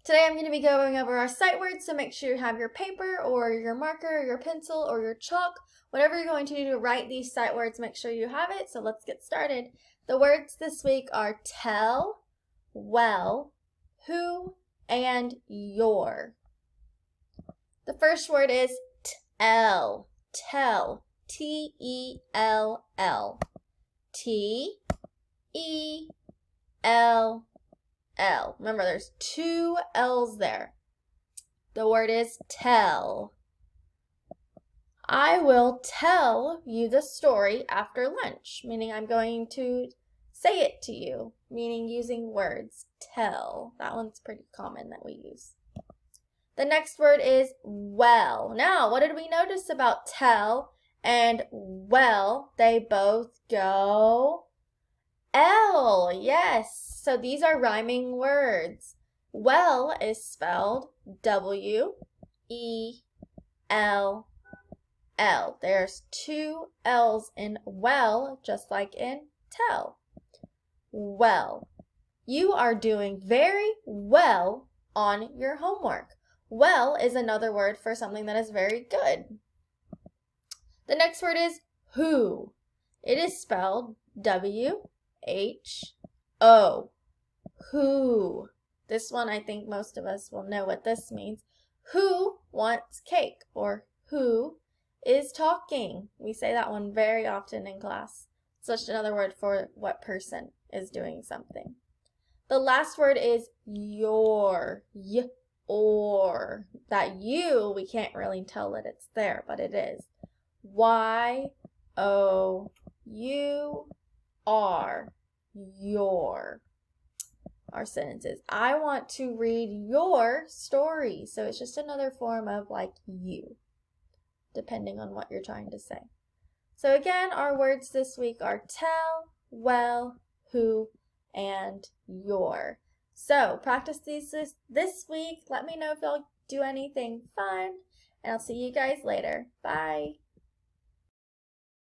Today I'm going to be going over our sight words, so make sure you have your paper or your marker or your pencil or your chalk. Whatever you're going to do to write these sight words, make sure you have it. So let's get started. The words this week are tell, well, who, and your. The first word is tell. Tell. T-E-L-L. T-E-L-L. Remember, there's two L's there. The word is tell. I will tell you the story after lunch, meaning I'm going to say it to you, meaning using words. Tell. That one's pretty common that we use. The next word is well. Now, what did we notice about tell and well? They both go L. Yes. So these are rhyming words. Well is spelled W-E-L-L. There's two L's in well, just like in tell. Well. You are doing very well on your homework. Well is another word for something that is very good. The next word is who. It is spelled W-H-O. Who. This one, I think most of us will know what this means. Who wants cake? Or who is talking? We say that one very often in class. It's just another word for what person is doing something. The last word is your. Or. That you, we can't really tell that it's there, but it is. Y-O-U-R. Your. Our sentences. I want to read your story. So it's just another form of like you, depending on what you're trying to say. So again, our words this week are tell, well, who, and your. So practice these this week. Let me know if y'all do anything fun, and I'll see you guys later. Bye.